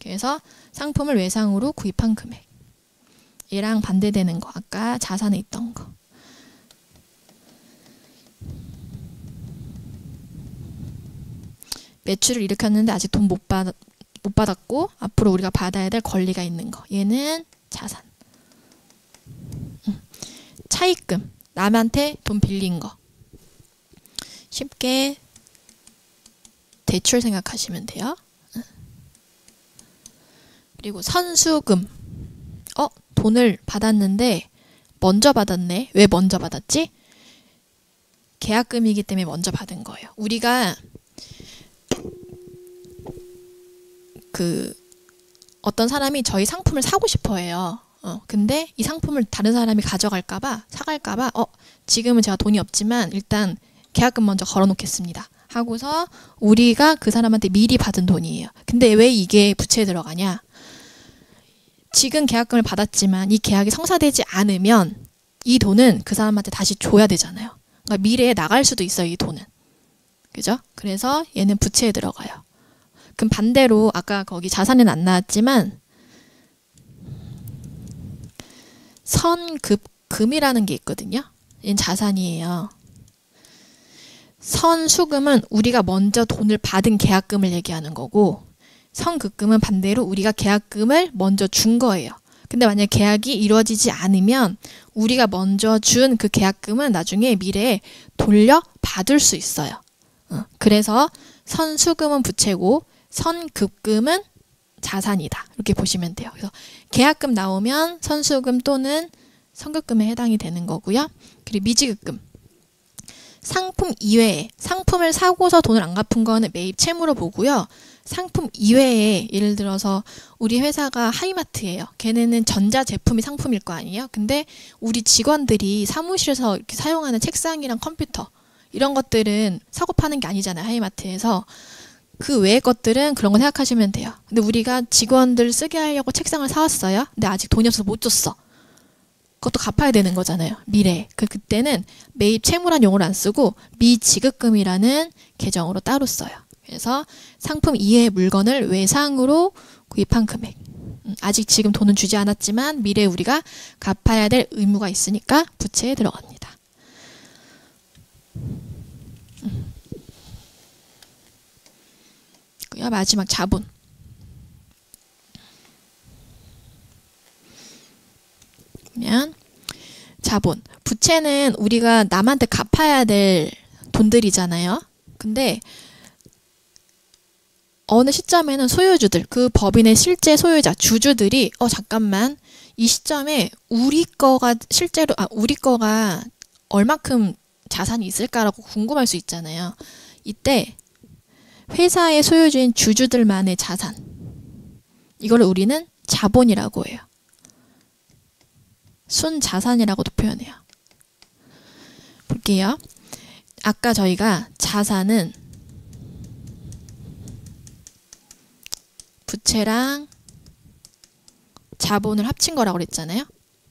그래서 상품을 외상으로 구입한 금액. 얘랑 반대되는 거. 아까 자산에 있던 거. 매출을 일으켰는데 아직 돈 못 받았고 앞으로 우리가 받아야 될 권리가 있는 거. 얘는 자산. 차입금. 남한테 돈 빌린 거. 쉽게 대출 생각하시면 돼요. 그리고 선수금. 돈을 받았는데 먼저 받았네. 왜 먼저 받았지? 계약금이기 때문에 먼저 받은 거예요. 우리가 어떤 사람이 저희 상품을 사고 싶어 해요. 근데 이 상품을 다른 사람이 가져갈까봐, 사갈까봐, 지금은 제가 돈이 없지만 일단 계약금 먼저 걸어놓겠습니다. 하고서 우리가 그 사람한테 미리 받은 돈이에요. 근데 왜 이게 부채에 들어가냐? 지금 계약금을 받았지만 이 계약이 성사되지 않으면 이 돈은 그 사람한테 다시 줘야 되잖아요. 그러니까 미래에 나갈 수도 있어요, 이 돈은. 그죠? 그래서 얘는 부채에 들어가요. 그럼 반대로 아까 거기 자산에는 안 나왔지만 선급금이라는 게 있거든요. 얘는 자산이에요. 선수금은 우리가 먼저 돈을 받은 계약금을 얘기하는 거고, 선급금은 반대로 우리가 계약금을 먼저 준 거예요. 근데 만약에 계약이 이루어지지 않으면 우리가 먼저 준 그 계약금은 나중에 미래에 돌려받을 수 있어요. 그래서 선수금은 부채고 선급금은 자산이다. 이렇게 보시면 돼요. 그래서 계약금 나오면 선수금 또는 선급금에 해당이 되는 거고요. 그리고 미지급금. 상품 이외에, 상품을 사고서 돈을 안 갚은 거는 매입 채무로 보고요. 상품 이외에 예를 들어서 우리 회사가 하이마트예요. 걔네는 전자제품이 상품일 거 아니에요. 근데 우리 직원들이 사무실에서 이렇게 사용하는 책상이랑 컴퓨터 이런 것들은 사고 파는 게 아니잖아요. 하이마트에서. 그 외의 것들은 그런 거 생각하시면 돼요. 근데 우리가 직원들 쓰게 하려고 책상을 사왔어요. 근데 아직 돈이 없어서 못 줬어. 그것도 갚아야 되는 거잖아요. 미래에. 그때는 매입 채무란 용어를 안 쓰고 미지급금이라는 계정으로 따로 써요. 그래서 상품 이외의 물건을 외상으로 구입한 금액. 아직 지금 돈은 주지 않았지만 미래에 우리가 갚아야 될 의무가 있으니까 부채에 들어갑니다. 마지막 자본. 그러면 자본. 부채는 우리가 남한테 갚아야 될 돈들이잖아요. 근데 어느 시점에는 소유주들, 그 법인의 실제 소유자, 주주들이 잠깐만, 이 시점에 우리 거가 실제로 우리 거가 얼마큼 자산이 있을까라고 궁금할 수 있잖아요. 이때 회사의 소유주인 주주들만의 자산, 이걸 우리는 자본이라고 해요. 순자산이라고도 표현해요. 볼게요. 아까 저희가 자산은 부채랑 자본을 합친 거라고 그랬잖아요.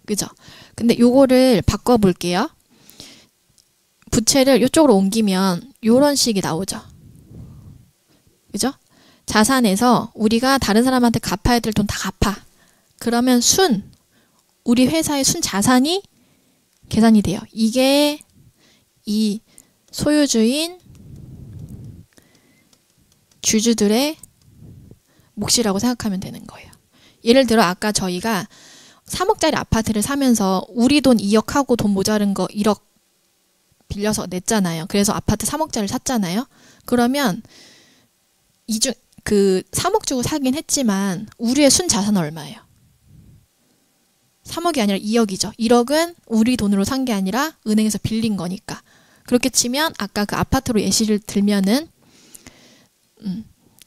그죠? 근데 요거를 바꿔볼게요. 부채를 이쪽으로 옮기면 요런 식이 나오죠. 그죠? 자산에서 우리가 다른 사람한테 갚아야 될 돈 다 갚아. 그러면 우리 회사의 순자산이 계산이 돼요. 이게 이 소유주인 주주들의 몫이라고 생각하면 되는 거예요. 예를 들어 아까 저희가 3억짜리 아파트를 사면서 우리 돈 2억 하고 돈 모자른 거 1억 빌려서 냈잖아요. 그래서 아파트 3억짜리를 샀잖아요. 그러면 그 3억 주고 사긴 했지만 우리의 순자산은 얼마예요? 3억이 아니라 2억이죠. 1억은 우리 돈으로 산 게 아니라 은행에서 빌린 거니까. 그렇게 치면 아까 그 아파트로 예시를 들면은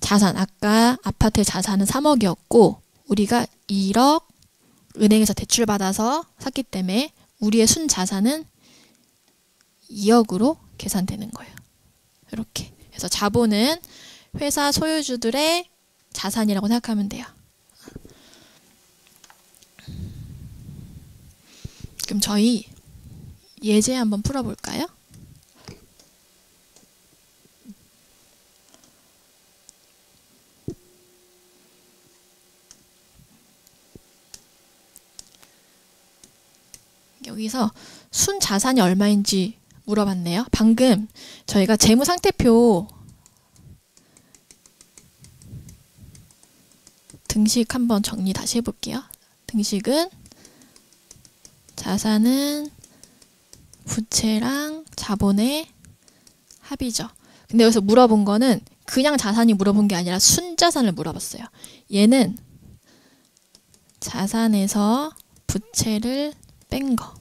자산, 아까 아파트의 자산은 3억이었고 우리가 1억 은행에서 대출받아서 샀기 때문에 우리의 순자산은 2억으로 계산되는 거예요. 이렇게. 그래서 자본은 회사 소유주들의 자산이라고 생각하면 돼요. 그럼 저희 예제 한번 풀어볼까요? 여기서 순자산이 얼마인지 물어봤네요. 방금 저희가 재무상태표 등식 한번 정리 다시 해볼게요. 등식은 자산은 부채랑 자본의 합이죠. 근데 여기서 물어본 거는 그냥 자산이 물어본 게 아니라 순자산을 물어봤어요. 얘는 자산에서 부채를 뺀 거.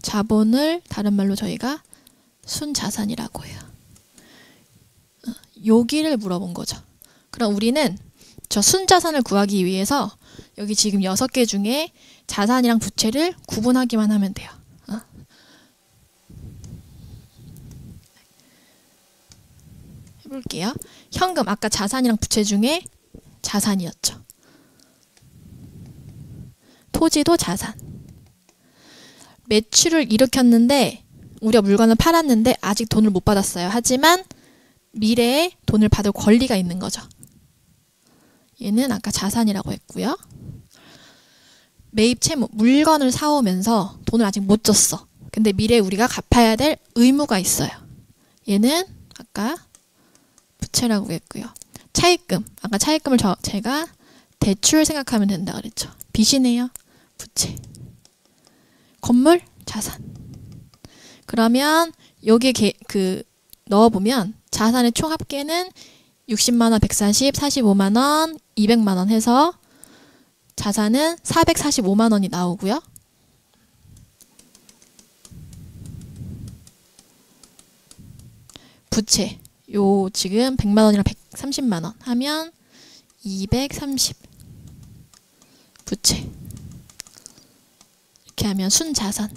자본을 다른 말로 저희가 순자산이라고 해요. 여기를 물어본 거죠. 그럼 우리는 저 순자산을 구하기 위해서 여기 지금 6개 중에 자산이랑 부채를 구분하기만 하면 돼요. 해볼게요. 현금, 아까 자산이랑 부채 중에 자산이었죠. 토지도 자산. 매출을 일으켰는데 우리가 물건을 팔았는데 아직 돈을 못 받았어요. 하지만 미래에 돈을 받을 권리가 있는 거죠. 얘는 아까 자산이라고 했고요. 매입 채무, 물건을 사오면서 돈을 아직 못 줬어. 근데 미래에 우리가 갚아야 될 의무가 있어요. 얘는 아까 부채라고 했고요. 차입금, 아까 차입금을 제가 대출 생각하면 된다 그랬죠. 빚이네요. 부채. 건물, 자산. 그러면 여기에 넣어보면 자산의 총 합계는 60만원, 140, 45만원, 200만원 해서 자산은 445만원이 나오고요. 부채, 지금 100만원이랑 130만원 하면 230 부채. 이렇게 하면 순자산,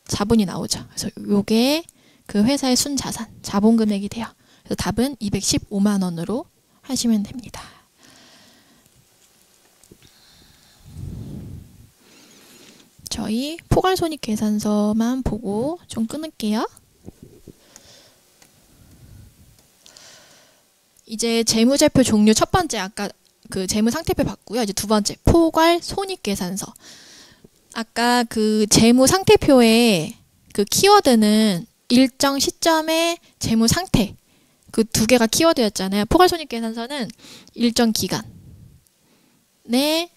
자본이 나오죠. 그래서 요게 그 회사의 순자산, 자본 금액이 돼요. 그래서 답은 215만원으로 하시면 됩니다. 저희 포괄손익계산서만 보고 좀 끊을게요. 이제 재무제표 종류 첫 번째 아까 그 재무상태표 봤고요. 이제 두 번째 포괄 손익계산서. 아까 그 재무상태표의 그 키워드는 일정 시점의 재무상태 그 두 개가 키워드였잖아요. 포괄 손익계산서는 일정 기간 내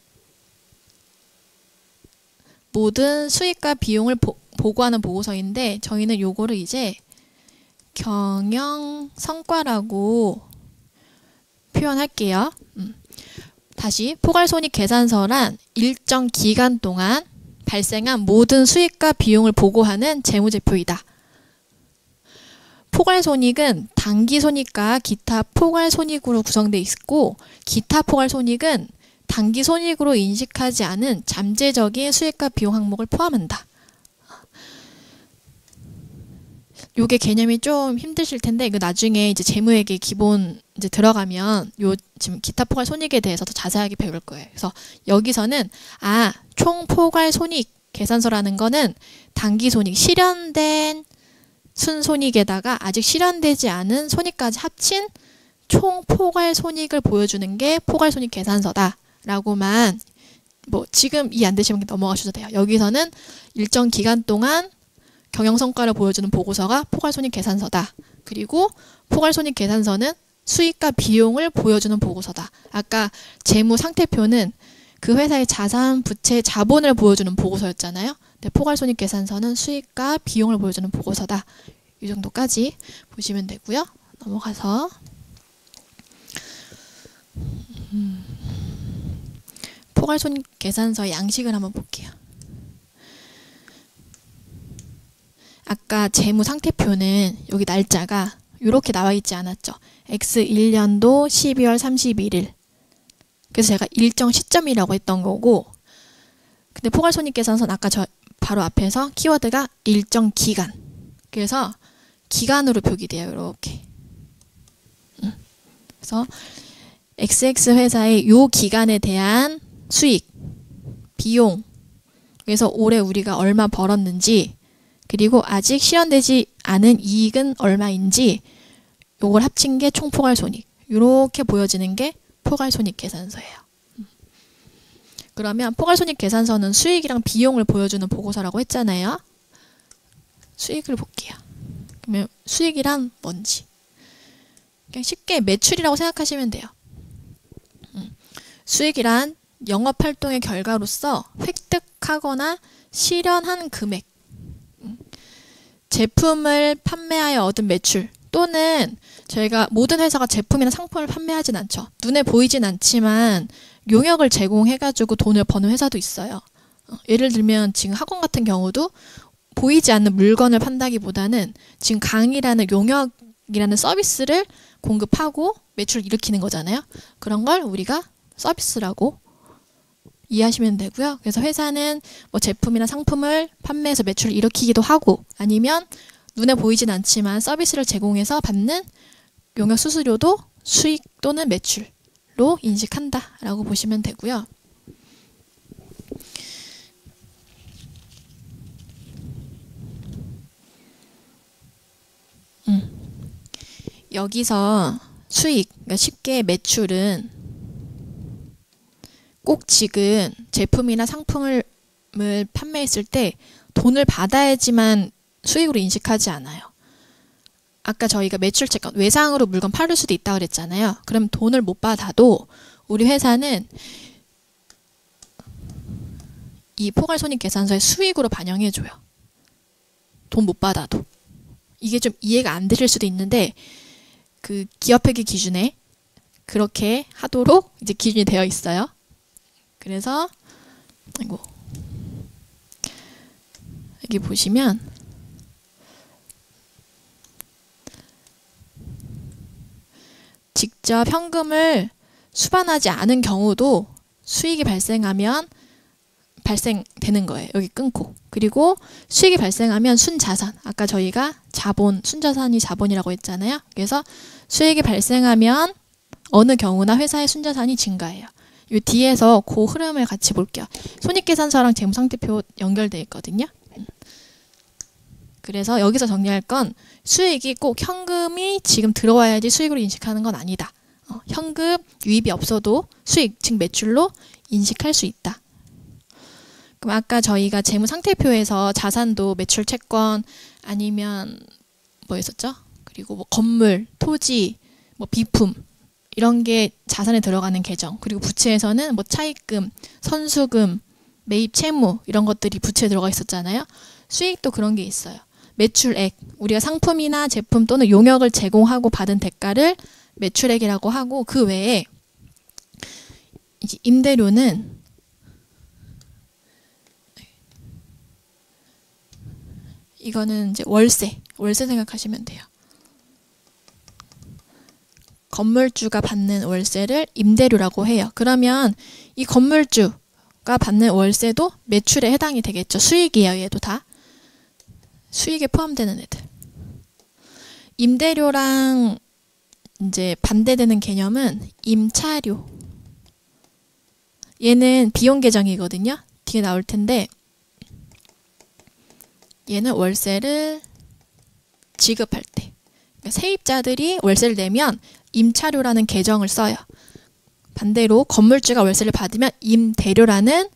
모든 수익과 비용을 보고하는 보고서인데 저희는 요거를 이제 경영 성과라고 표현할게요. 다시 포괄손익계산서란 일정 기간 동안 발생한 모든 수익과 비용을 보고하는 재무제표이다. 포괄손익은 단기손익과 기타 포괄손익으로 구성되어 있고 기타 포괄손익은 단기손익으로 인식하지 않은 잠재적인 수익과 비용 항목을 포함한다. 요게 개념이 좀 힘드실 텐데 이거 나중에 이제 재무회계 기본 이제 들어가면 요 지금 기타 포괄 손익에 대해서 더 자세하게 배울 거예요. 그래서 여기서는 총 포괄 손익 계산서라는 거는 단기 손익 실현된 순손익에다가 아직 실현되지 않은 손익까지 합친 총 포괄 손익을 보여주는 게 포괄 손익 계산서다라고만 뭐 지금 이해 안 되시면 넘어가셔도 돼요. 여기서는 일정 기간 동안 경영성과를 보여주는 보고서가 포괄손익계산서다. 그리고 포괄손익계산서는 수익과 비용을 보여주는 보고서다. 아까 재무상태표는 그 회사의 자산, 부채, 자본을 보여주는 보고서였잖아요. 근데 포괄손익계산서는 수익과 비용을 보여주는 보고서다. 이 정도까지 보시면 되고요. 넘어가서 포괄손익계산서의 양식을 한번 볼게요. 아까 재무상태표는 여기 날짜가 이렇게 나와 있지 않았죠. X1년도 12월 31일. 그래서 제가 일정 시점이라고 했던 거고 근데 포괄손익계산서는 아까 저 바로 앞에서 키워드가 일정 기간. 그래서 기간으로 표기돼요. 이렇게. 그래서 XX 회사의 요 기간에 대한 수익, 비용 그래서 올해 우리가 얼마 벌었는지 그리고 아직 실현되지 않은 이익은 얼마인지 요걸 합친 게 총 포괄손익. 이렇게 보여지는 게 포괄손익계산서예요. 그러면 포괄손익계산서는 수익이랑 비용을 보여주는 보고서라고 했잖아요. 수익을 볼게요. 그러면 수익이란 뭔지. 그냥 쉽게 매출이라고 생각하시면 돼요. 수익이란 영업활동의 결과로서 획득하거나 실현한 금액. 제품을 판매하여 얻은 매출 또는 저희가 모든 회사가 제품이나 상품을 판매하진 않죠. 눈에 보이진 않지만 용역을 제공해가지고 돈을 버는 회사도 있어요. 예를 들면 지금 학원 같은 경우도 보이지 않는 물건을 판다기보다는 지금 강의라는 용역이라는 서비스를 공급하고 매출을 일으키는 거잖아요. 그런 걸 우리가 서비스라고 이해하시면 되고요. 그래서 회사는 뭐 제품이나 상품을 판매해서 매출을 일으키기도 하고 아니면 눈에 보이진 않지만 서비스를 제공해서 받는 용역 수수료도 수익 또는 매출로 인식한다라고 보시면 되고요. 여기서 수익, 그러니까 쉽게 매출은 꼭 지금 제품이나 상품을 판매했을 때 돈을 받아야지만 수익으로 인식하지 않아요. 아까 저희가 매출채권, 외상으로 물건 팔을 수도 있다고 그랬잖아요. 그럼 돈을 못 받아도 우리 회사는 이 포괄손익계산서의 수익으로 반영해줘요. 돈 못 받아도. 이게 좀 이해가 안 되실 수도 있는데 그 기업회계 기준에 그렇게 하도록 이제 기준이 되어 있어요. 그래서 여기 보시면 직접 현금을 수반하지 않은 경우도 수익이 발생하면 발생되는 거예요. 여기 끊고. 그리고 수익이 발생하면 순자산. 아까 저희가 자본, 순자산이 자본이라고 했잖아요. 그래서 수익이 발생하면 어느 경우나 회사의 순자산이 증가해요. 이 뒤에서 그 흐름을 같이 볼게요. 손익계산서랑 재무상태표 연결되어 있거든요. 그래서 여기서 정리할 건 수익이 꼭 현금이 지금 들어와야지 수익으로 인식하는 건 아니다. 현금 유입이 없어도 수익, 즉 매출로 인식할 수 있다. 그럼 아까 저희가 재무상태표에서 자산도 매출 채권 아니면 뭐 있었죠? 그리고 뭐 건물, 토지, 뭐 비품 이런 게 자산에 들어가는 계정, 그리고 부채에서는 뭐 차입금, 선수금, 매입 채무 이런 것들이 부채에 들어가 있었잖아요. 수익도 그런 게 있어요. 매출액, 우리가 상품이나 제품 또는 용역을 제공하고 받은 대가를 매출액이라고 하고, 그 외에 이제 임대료는 이거는 이제 월세 생각하시면 돼요. 건물주가 받는 월세를 임대료라고 해요. 그러면 이 건물주가 받는 월세도 매출에 해당이 되겠죠. 수익이에요. 얘도 다. 수익에 포함되는 애들. 임대료랑 이제 반대되는 개념은 임차료. 얘는 비용 계정이거든요. 뒤에 나올 텐데 얘는 월세를 지급할 때, 그러니까 세입자들이 월세를 내면 임차료라는 계정을 써요. 반대로 건물주가 월세를 받으면 임대료라는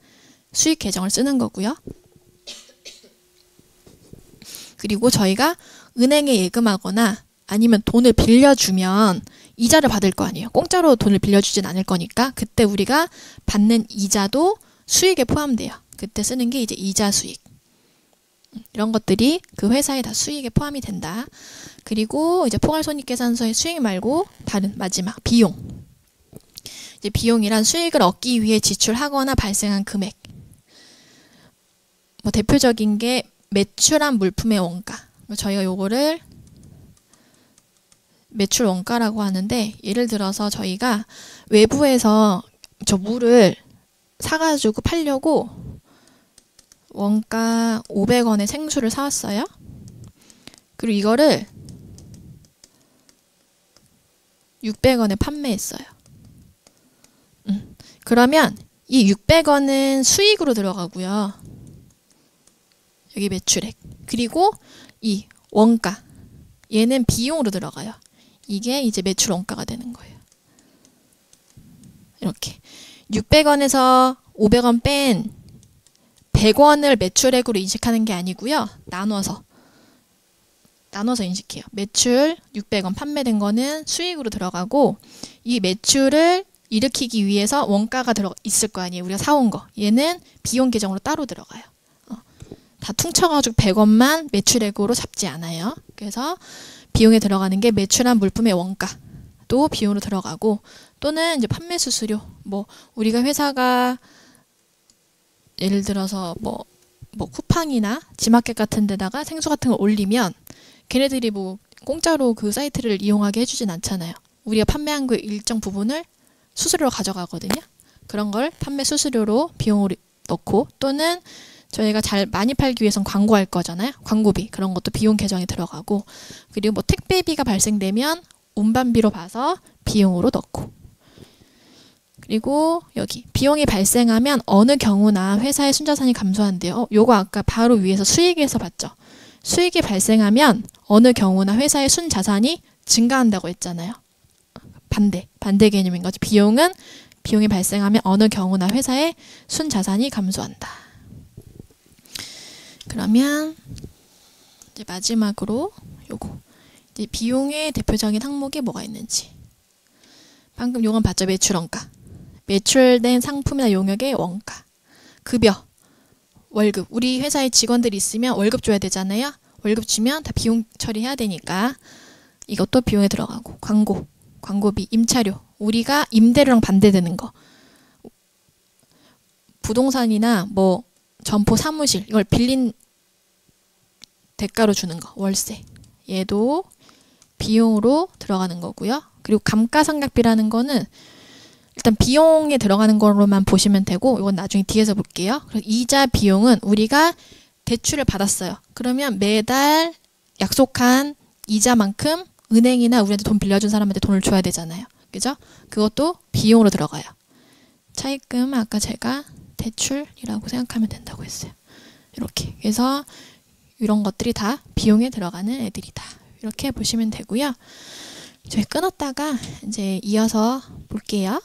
수익 계정을 쓰는 거고요. 그리고 저희가 은행에 예금하거나 아니면 돈을 빌려주면 이자를 받을 거 아니에요. 공짜로 돈을 빌려주진 않을 거니까 그때 우리가 받는 이자도 수익에 포함돼요. 그때 쓰는 게 이제 이자 수익. 이런 것들이 그 회사에 다 수익에 포함이 된다. 그리고 이제 포괄손익계산서의 수익 말고 다른 마지막 비용. 이제 비용이란 수익을 얻기 위해 지출하거나 발생한 금액. 뭐 대표적인 게 매출한 물품의 원가. 저희가 요거를 매출 원가라고 하는데, 예를 들어서 저희가 외부에서 저 물을 사가지고 팔려고 원가 500원의 생수를 사왔어요. 그리고 이거를 600원에 판매했어요. 그러면 이 600원은 수익으로 들어가고요. 여기 매출액. 그리고 이 원가. 얘는 비용으로 들어가요. 이게 이제 매출 원가가 되는 거예요. 이렇게. 600원에서 500원 뺀 100원을 매출액으로 인식하는 게 아니고요. 나눠서 인식해요. 매출 600원 판매된 거는 수익으로 들어가고, 이 매출을 일으키기 위해서 원가가 있을 거 아니에요. 우리가 사온 거. 얘는 비용 계정으로 따로 들어가요. 다 퉁쳐가지고 100원만 매출액으로 잡지 않아요. 그래서 비용에 들어가는 게 매출한 물품의 원가도 비용으로 들어가고, 또는 이제 판매 수수료. 뭐 우리가 회사가 예를 들어서 뭐 쿠팡이나 지마켓 같은 데다가 생수 같은 걸 올리면 걔네들이 뭐 공짜로 그 사이트를 이용하게 해주진 않잖아요. 우리가 판매한 그 일정 부분을 수수료로 가져가거든요. 그런 걸 판매 수수료로 비용으로 넣고, 또는 저희가 많이 팔기 위해선 광고할 거잖아요. 광고비, 그런 것도 비용 계정에 들어가고, 그리고 뭐 택배비가 발생되면 운반비로 봐서 비용으로 넣고, 그리고 여기 비용이 발생하면 어느 경우나 회사의 순자산이 감소한대요. 요거 아까 바로 위에서 수익에서 봤죠. 수익이 발생하면 어느 경우나 회사의 순자산이 증가한다고 했잖아요. 반대 개념인 거지. 비용이 발생하면 어느 경우나 회사의 순자산이 감소한다. 그러면 이제 마지막으로 요거 이제 비용의 대표적인 항목이 뭐가 있는지. 방금 요건 봤죠. 매출원가. 매출된 상품이나 용역의 원가. 급여, 월급. 우리 회사에 직원들이 있으면 월급 줘야 되잖아요. 월급 주면 다 비용 처리해야 되니까 이것도 비용에 들어가고, 광고비, 임차료. 우리가 임대료랑 반대되는 거. 부동산이나 뭐 점포, 사무실 이걸 빌린 대가로 주는 거, 월세. 얘도 비용으로 들어가는 거고요. 그리고 감가상각비라는 거는 일단 비용에 들어가는 거로만 보시면 되고, 이건 나중에 뒤에서 볼게요. 그래서 이자 비용은 우리가 대출을 받았어요. 그러면 매달 약속한 이자만큼 은행이나 우리한테 돈 빌려준 사람한테 돈을 줘야 되잖아요. 그죠? 그것도 비용으로 들어가요. 차입금 아까 제가 대출이라고 생각하면 된다고 했어요. 이렇게. 그래서 이런 것들이 다 비용에 들어가는 애들이다. 이렇게 보시면 되고요. 저희 끊었다가 이제 이어서 볼게요.